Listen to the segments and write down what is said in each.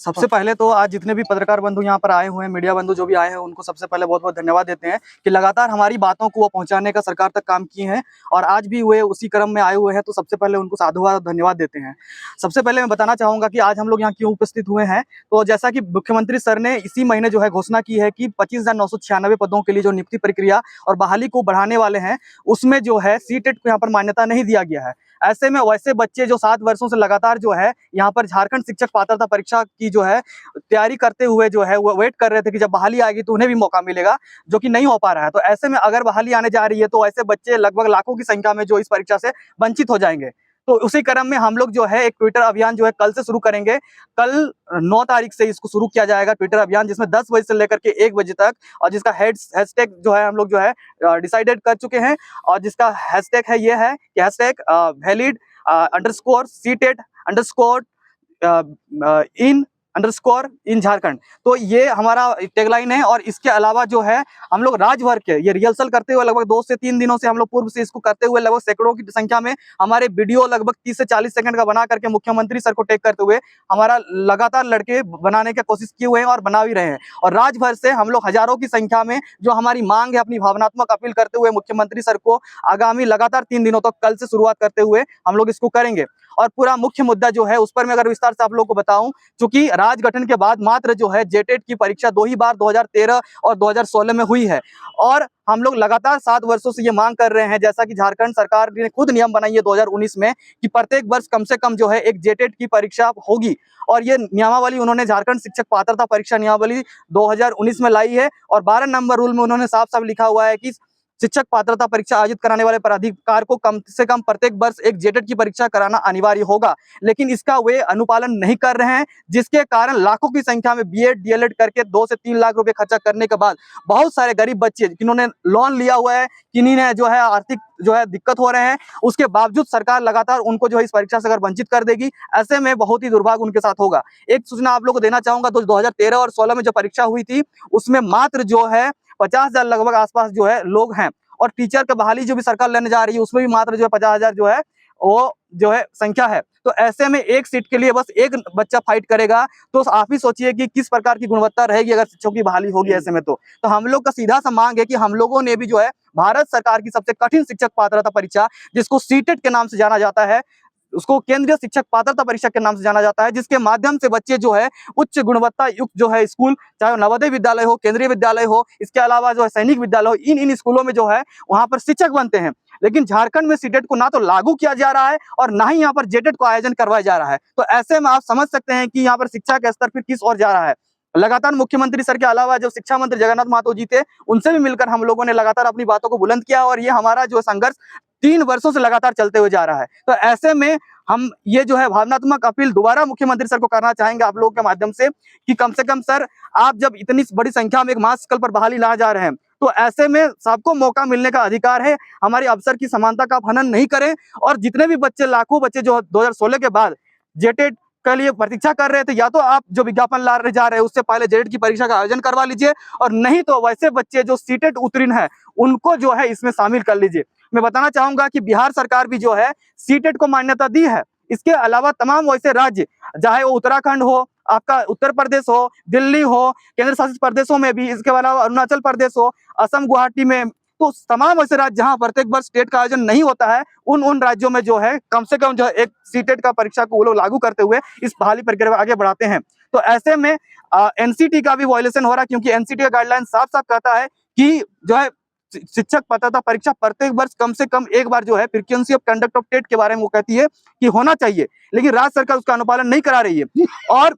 सबसे पहले तो आज जितने भी पत्रकार बंधु यहाँ पर आए हुए हैं, मीडिया बंधु जो भी आए हैं, उनको सबसे पहले बहुत बहुत धन्यवाद देते हैं कि लगातार हमारी बातों को वो पहुंचाने का सरकार तक काम किए हैं और आज भी वे उसी क्रम में आए हुए हैं। तो सबसे पहले उनको साधुवाद और धन्यवाद देते हैं। सबसे पहले मैं बताना चाहूँगा कि आज हम लोग यहाँ क्यों उपस्थित हुए हैं। तो जैसा कि मुख्यमंत्री सर ने इसी महीने जो है घोषणा की है कि 25,996 पदों के लिए जो नियुक्ति प्रक्रिया और बहाली को बढ़ाने वाले हैं, उसमें जो है सीटेट को यहाँ पर मान्यता नहीं दिया गया है। ऐसे में वैसे बच्चे जो 7 वर्षों से लगातार जो है यहाँ पर झारखंड शिक्षक पात्रता परीक्षा की जो है तैयारी करते हुए जो है वो वेट कर रहे थे कि जब बहाली आएगी तो उन्हें भी मौका मिलेगा, जो कि नहीं हो पा रहा है। तो ऐसे में अगर बहाली आने जा रही है तो ऐसे बच्चे लगभग लाखों की संख्या में जो इस परीक्षा से वंचित हो जाएंगे। तो उसी क्रम में हम लोग जो है एक ट्विटर अभियान जो है कल से शुरू करेंगे। कल 9 तारीख से इसको शुरू किया जाएगा ट्विटर अभियान, जिसमें 10 बजे से लेकर के 1 बजे तक, और जिसका हैशटैग जो है हम लोग जो है डिसाइडेड कर चुके हैं। और जिसका हैशटैग है ये है कि हैशटैग वैलिड _CTET_ इन झारखंड। तो ये हमारा टैगलाइन है। और इसके अलावा जो है हम लोग राज्य भर के ये रिहर्सल करते हुए लगभग 2 से 3 दिनों से हम लोग पूर्व से इसको करते हुए लगभग सैकड़ों की संख्या में हमारे वीडियो लगभग 30 से 40 सेकंड का बना करके मुख्यमंत्री सर को टैग करते हुए हमारा लगातार लड़के बनाने की कोशिश किए हुए हैं और बना भी रहे हैं। और राज्य भर से हम लोग हजारों की संख्या में जो हमारी मांग है, अपनी भावनात्मक अपील करते हुए मुख्यमंत्री सर को आगामी लगातार 3 दिनों तक कल से शुरुआत करते हुए हम लोग इसको करेंगे। और पूरा मुख्य मुद्दा जो है उस पर मैं अगर विस्तार से आप लोगों को बताऊं, चूंकि राज गठन के बाद मात्र जो है जेटेट की परीक्षा 2 ही बार 2013 और 2016 में हुई है। और हम लोग लगातार 7 वर्षों से ये मांग कर रहे हैं, जैसा कि झारखंड सरकार ने खुद नियम बनाई है 2019 में कि प्रत्येक वर्ष कम से कम जो है एक जेटेट की परीक्षा होगी। और ये नियमावली उन्होंने झारखंड शिक्षक पात्रता परीक्षा नियमावली 2019 में लाई है। और 12 नंबर रूल में उन्होंने साफ साफ लिखा हुआ है कि शिक्षक पात्रता परीक्षा आयोजित कराने वाले प्राधिकार को कम से कम प्रत्येक वर्ष एक जेटेट की परीक्षा कराना अनिवार्य होगा। लेकिन इसका वे अनुपालन नहीं कर रहे हैं, जिसके कारण लाखों की संख्या में बीएड डीएलएड करके 2 से 3 लाख रुपए खर्चा करने के बाद बहुत सारे गरीब बच्चे जिन्होंने लोन लिया हुआ है, किन्हीं ने जो है आर्थिक जो है दिक्कत हो रहे हैं, उसके बावजूद सरकार लगातार उनको जो है इस परीक्षा से अगर वंचित कर देगी, ऐसे में बहुत ही दुर्भाग्य उनके साथ होगा। एक सूचना आप लोग को देना चाहूंगा, तो 2013 और 16 में जो परीक्षा हुई थी उसमें मात्र जो है 50,000 लगभग आसपास जो है लोग हैं। और टीचर की बहाली जो भी सरकार लेने जा रही है उसमें भी मात्र जो है 50,000 जो है वो जो है संख्या है। तो ऐसे में एक सीट के लिए बस एक बच्चा फाइट करेगा, तो आप ही सोचिए कि किस प्रकार की गुणवत्ता रहेगी अगर शिक्षकों की बहाली होगी ऐसे में। तो हम लोग का सीधा सा मांग है कि हम लोगों ने भी जो है भारत सरकार की सबसे कठिन शिक्षक पात्रता परीक्षा, जिसको सीटेट के नाम से जाना जाता है, उसको केंद्रीय शिक्षक पात्रता परीक्षा के नाम से जाना जाता है, जिसके माध्यम से बच्चे जो है उच्च गुणवत्ता युक्त जो है स्कूल, चाहे नवोदय विद्यालय हो, केंद्रीय विद्यालय हो, इसके अलावा जो है सैनिक विद्यालय हो, इन स्कूलों में जो है वहां पर शिक्षक बनते हैं। लेकिन झारखंड में सीटेट को ना तो लागू किया जा रहा है और ना ही यहाँ पर जेटेट को आयोजन करवाया जा रहा है। तो ऐसे में आप समझ सकते हैं कि यहाँ पर शिक्षा का स्तर फिर किस ओर जा रहा है। लगातार मुख्यमंत्री सर के अलावा जो शिक्षा मंत्री जगन्नाथ महतो जी थे, उनसे भी मिलकर हम लोगों ने लगातार अपनी बातों को बुलंद किया और ये हमारा जो संघर्ष 3 वर्षों से लगातार चलते हुए जा रहा है। तो ऐसे में हम ये जो है भावनात्मक अपील दोबारा मुख्यमंत्री सर को करना चाहेंगे आप लोगों के माध्यम से कि कम से कम सर, आप जब इतनी बड़ी संख्या में एक महास्कल पर बहाली ला जा रहे हैं, तो ऐसे में सबको मौका मिलने का अधिकार है। हमारे अवसर की समानता का आप हनन नहीं करें। और जितने भी बच्चे, लाखों बच्चे जो 2016 के बाद जेटेट के लिए प्रतीक्षा कर रहे थे, या तो आप जो विज्ञापन ला रहे जा रहे हैं उससे पहले जेटेट की परीक्षा का आयोजन करवा लीजिए, और नहीं तो वैसे बच्चे जो सीटेट उत्तीर्ण है उनको जो है इसमें शामिल कर लीजिए। मैं बताना चाहूंगा कि बिहार सरकार भी जो है सीटेट को मान्यता दी है। इसके अलावा तमाम वैसे राज्य, चाहे वो उत्तराखंड हो, आपका उत्तर प्रदेश हो, दिल्ली हो, केंद्र शासित प्रदेशों में भी, इसके अलावा अरुणाचल प्रदेश हो, असम, गुवाहाटी में, तो तमाम ऐसे राज्य जहां प्रत्येक वर्ष टेट का आयोजन नहीं होता है, उन राज्यों में जो है कम से कम जो है एक सीटेट का परीक्षा को वो लोग लागू करते हुए इस बहाली प्रक्रिया को आगे बढ़ाते हैं। तो ऐसे में एनसीटी का भी वायलेशन हो रहा है, क्योंकि एनसीटी का गाइडलाइन साफ साफ कहता है कि जो है शिक्षक पात्रता परीक्षा प्रत्येक वर्ष कम से कम एक बार जो है frequency of conduct of TET के बारे में वो कहती है कि होना चाहिए, लेकिन राज्य सरकार उसका अनुपालन नहीं करा रही है। और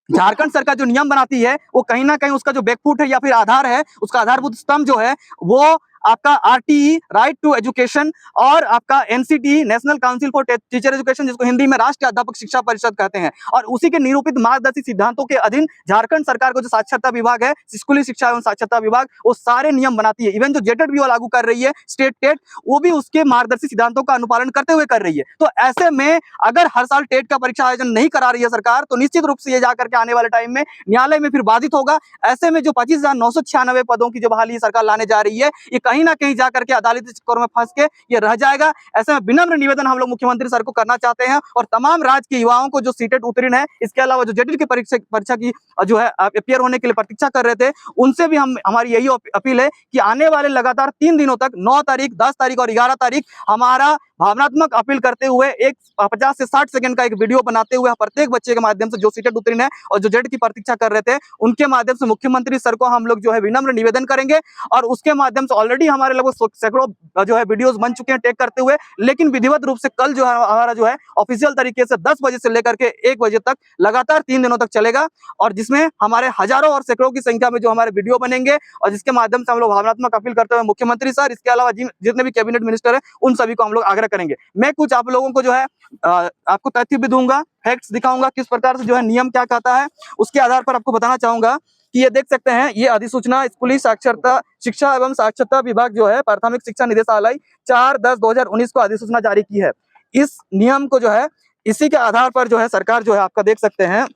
झारखंड सरकार जो नियम बनाती है वो कहीं ना कहीं उसका जो बैकफुट है या फिर आधार है, उसका आधारभूत स्तंभ जो है वो आपका आरटीई, राइट टू एजुकेशन, और आपका NCT, national council for teacher education, जिसको हिंदी में राष्ट्रीय अध्यापक शिक्षा परिषद कहते हैं, और उसी के निरूपित मार्गदर्शी सिद्धांतों के अधीन झारखंड सरकार को जो साक्षरता विभाग है, स्कूली शिक्षा एवं साक्षरता विभाग, वो सारे नियम बनाती है। इवन जो जेटेट भी वो लागू कर रही है, स्टेट टेट, वो भी उसके मार्गदर्शी सिद्धांतों का अनुपालन करते हुए कर रही है। तो ऐसे में अगर हर साल टेट का परीक्षा आयोजन नहीं करा रही है सरकार, तो निश्चित रूप से ये जाकर के आने वाले टाइम में न्यायालय में फिर बाधित होगा। ऐसे में जो 25,996 पदों की जो बहाली सरकार लाने जा रही है, ये कहीं कहीं ना कहीं जाकर के अदालती चक्कर में फंस के ये रह जाएगा। ऐसे में विनम्र निवेदन हम लोग मुख्यमंत्री सर को करना चाहते हैं और तमाम राज्य के युवाओं को जो सीटेट उत्तीर्ण है, इसके अलावा जो जेटेट की परीक्षा की जो है अपियर होने के लिए प्रतीक्षा कर रहे थे, उनसे भी हमारी यही अपील है कि आने वाले लगातार 3 दिनों तक 9 तारीख, 10 तारीख और 11 तारीख हमारा भावनात्मक अपील करते हुए एक 50 से 60 सेकंड का एक वीडियो बनाते हुए प्रत्येक बच्चे के माध्यम से जो सीटेट उत्तीर्ण है और जो जेड की प्रतीक्षा कर रहे थे, उनके माध्यम से मुख्यमंत्री सर को हम लोग जो है विनम्र निवेदन करेंगे। और उसके माध्यम से ऑलरेडी हमारे लगभग सैकड़ों जो है वीडियोस बन चुके हैं टेक करते हुए, लेकिन विधिवत रूप से कल जो है हमारा जो है ऑफिशियल तरीके से 10 बजे से लेकर के 1 बजे तक लगातार 3 दिनों तक चलेगा, और जिसमें हमारे हजारों और सैकड़ों की संख्या में जो हमारे वीडियो बनेंगे और जिसके माध्यम से हम लोग भावनात्मक अपील करते हुए मुख्यमंत्री सर, इसके अलावा जितने भी कैबिनेट मिनिस्टर है, उन सभी को हम लोग आग्रह करेंगे। मैं कुछ आप लोगों को जो है आपको तथ्य भी दूंगा, फैक्ट्स दिखाऊंगा, किस प्रकार से जो है नियम क्या कहता है, उसके आधार पर आपको बताना चाहूंगा कि ये देख सकते हैं, ये अधिसूचना स्कूली साक्षरता शिक्षा एवं साक्षरता विभाग जो है प्राथमिक शिक्षा निदेशालय 4/10/2019 को अधिसूचना जारी की है। इस नियम को जो है इसी के आधार पर जो है सरकार जो है आपका देख सकते हैं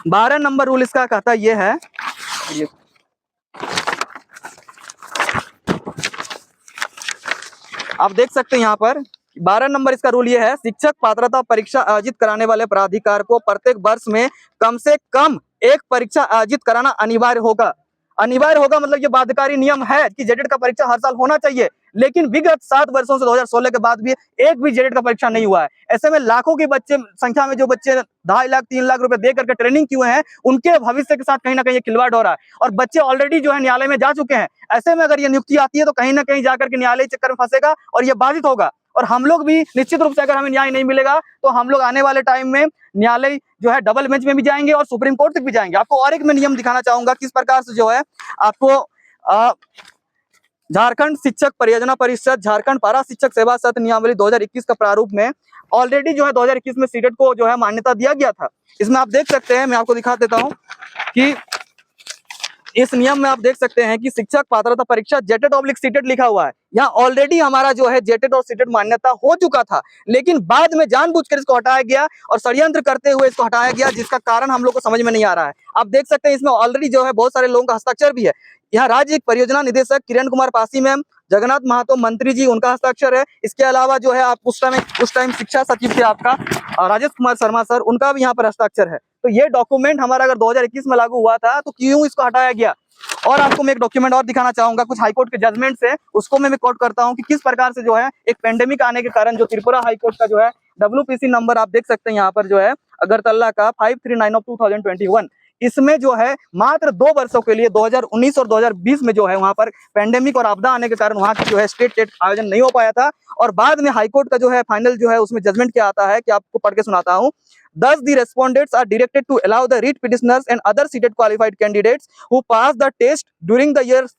12 नंबर रूल इसका कहता ये है, आप देख सकते हैं यहाँ पर 12 नंबर इसका रूल ये है, शिक्षक पात्रता परीक्षा आयोजित कराने वाले प्राधिकार को प्रत्येक वर्ष में कम से कम एक परीक्षा आयोजित कराना अनिवार्य होगा। अनिवार्य होगा मतलब ये बाध्यकारी नियम है कि जेटेट का परीक्षा हर साल होना चाहिए, लेकिन विगत 7 वर्षों से 2016 के बाद भी एक भी जेटेट का परीक्षा नहीं हुआ है। ऐसे में लाखों के बच्चे संख्या में जो बच्चे 2.5 लाख 3 लाख रुपए दे करके ट्रेनिंग किए हैं, उनके भविष्य के साथ कहीं ना कहीं खिलवाड़ हो रहा है और बच्चे ऑलरेडी जो है न्यायालय में जा चुके हैं। ऐसे में अगर ये नियुक्ति आती है तो कहीं ना कहीं जाकर के न्यायालय चक्कर में फंसेगा और ये बाधित होगा, और हम लोग भी निश्चित रूप से अगर हमें न्याय नहीं मिलेगा तो हम लोग आने वाले टाइम में न्यायालय जो है डबल बेंच में भी जाएंगे और सुप्रीम कोर्ट तक भी जाएंगे। आपको और एक मैं नियम दिखाना चाहूंगा किस प्रकार से जो है आपको झारखंड शिक्षक परियोजना परिषद झारखंड पारा शिक्षक सेवा सत्र नियमावली 2021 का प्रारूप में ऑलरेडी जो है 2021 में सीटेट को जो है मान्यता दिया गया था। इसमें आप देख सकते हैं, मैं आपको दिखा देता हूं कि इस नियम में आप देख सकते हैं कि शिक्षक पात्रता परीक्षा जेटेट ऑब्लिक सीटेट लिखा हुआ है। यहाँ ऑलरेडी हमारा जो है जेटेट और सीटेट मान्यता हो चुका था, लेकिन बाद में जानबूझकर इसको हटाया गया और षड्यंत्र करते हुए इसको हटाया गया, जिसका कारण हम लोग को समझ में नहीं आ रहा है। आप देख सकते हैं इसमें ऑलरेडी जो है बहुत सारे लोगों का हस्ताक्षर भी है। यहाँ राज्य परियोजना निदेशक किरण कुमार पासी मैम, जगन्नाथ महतो मंत्री जी, उनका हस्ताक्षर है। इसके अलावा जो है आप उस टाइम शिक्षा सचिव थे आपका राजेश कुमार शर्मा सर, उनका भी यहाँ पर हस्ताक्षर है। तो ये डॉक्यूमेंट हमारा अगर 2021 में लागू हुआ था तो क्यों इसको हटाया गया। और आपको मैं एक डॉक्यूमेंट और दिखाना चाहूंगा कुछ हाईकोर्ट के जजमेंट से, उसको मैं कोट करता हूं कि किस प्रकार से जो है एक पेंडेमिक आने के कारण जो त्रिपुरा हाईकोर्ट का जो है WPC नंबर आप देख सकते हैं यहाँ पर जो है अगरतला का 539 ऑफ 2021, इसमें जो है मात्र 2 वर्षों के लिए 2019 और 2020 में जो है वहां पर पेंडेमिक और आपदा आने के कारण वहां की जो है स्टेट टेट आयोजन नहीं हो पाया था। और बाद में हाईकोर्ट का जो है फाइनल जो है उसमें जजमेंट क्या आता है कि आपको पढ़ के सुनाता हूं। Thus, the respondents are directed to allow the writ petitioners and other seated qualified candidates who passed the test during the years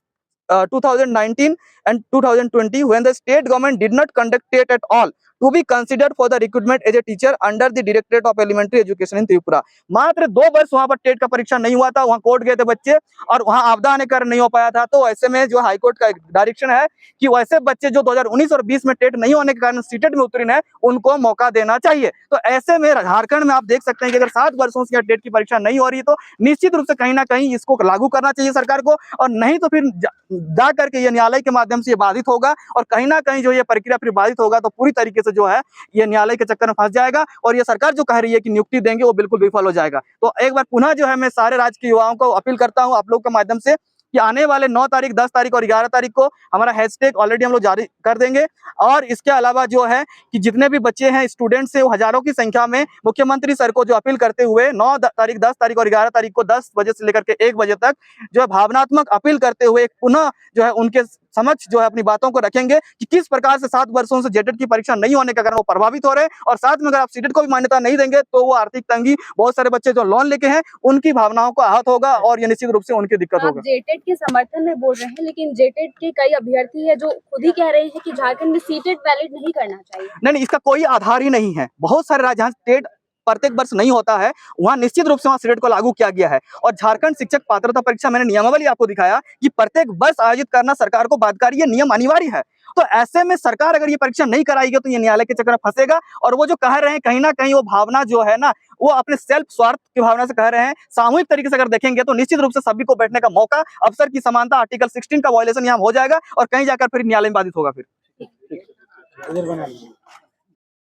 2019 and 2020 when the state government did not conduct it at all to be considered for the recruitment as a teacher under the Directorate of Elementary Education in Tripura। मात्र 2 वर्ष वहां पर TET का परीक्षा नहीं हुआ था, वहां कोर्ट गए थे बच्चे और वहां आपदा आने कारण नहीं हो पाया था। तो ऐसे में जो हाईकोर्ट का डायरेक्शन है कि वैसे बच्चे जो 2019 और 20 में टेट नहीं होने के कारण सीटेट में उत्तीर्ण है, उनको मौका देना चाहिए। तो ऐसे में झारखंड में आप देख सकते हैं कि अगर 7 वर्षों से टेट की परीक्षा नहीं हो रही तो निश्चित रूप से कहीं ना कहीं इसको लागू करना चाहिए सरकार को, और नहीं तो फिर जा करके ये न्यायालय के माध्यम से ये बाधित होगा और कहीं ना कहीं जो ये प्रक्रिया फिर बाधित होगा तो पूरी तरीके से जो है ये न्यायालय के चक्कर में फंस जाएगा और ये सरकार जो कह रही है कि नियुक्ति देंगे वो बिल्कुल विफल हो जाएगा। तो एक बार पुनः जो है मैं सारे राज्य के युवाओं को अपील करता हूं आप लोग के माध्यम से कि आने वाले 9 तारीख, 10 तारीख और 11 तारीख को हमारा हैशटैग ऑलरेडी हम लोग जारी कर देंगे। और इसके अलावा जो है कि जितने भी बच्चे हैं स्टूडेंट्स हैं वो हजारों की संख्या में मुख्यमंत्री सर को जो अपील करते हुए 9 तारीख, 10 तारीख और 11 तारीख को 10 बजे से लेकर के 1 बजे तक जो है भावनात्मक अपील करते हुए पुनः जो है उनके समक्ष जो है अपनी बातों को रखेंगे कि किस प्रकार से 7 वर्षों से जेटेट की परीक्षा नहीं होने के कारण वो प्रभावित हो रहे हैं, और साथ में अगर आप सीटेट को भी मान्यता नहीं देंगे तो वो आर्थिक तंगी, बहुत सारे बच्चे जो लोन लेके हैं उनकी भावनाओं को आहत होगा और ये निश्चित रूप से उनकी दिक्कत होगा। जेटेट के समर्थन में बोल रहे हैं, लेकिन जेटेट के कई अभ्यर्थी है जो खुद ही कह रहे हैं कि झारखंड में सीटेट वैलिड नहीं करना चाहिए। नहीं, इसका कोई आधार ही नहीं है। बहुत सारे राज्य टेट प्रत्येक वर्ष नहीं होता है, वहां निश्चित रूप से वहां सीटेट को लागू किया गया है। और झारखंड शिक्षक पात्रता परीक्षा मैंने नियमावली आपको दिखाया कि प्रत्येक वर्ष आयोजित करना सरकार को बाध्यकारी, ये नियम अनिवार्य है। तो ऐसे में सरकार अगर ये परीक्षा नहीं कराएगी तो ये न्यायालय के चक्कर में फंसेगा। और वो जो कह रहे हैं कहीं ना कहीं वो भावना जो है ना, वो अपने सेल्फ स्वार्थ की भावना से कह रहे हैं। सामूहिक तरीके से अगर देखेंगे तो निश्चित रूप से सभी को बैठने का मौका, अवसर की समानता, आर्टिकल 16 का वायलेशन यहाँ हो जाएगा और कहीं जाकर फिर न्यायालय में बाधित होगा फिर।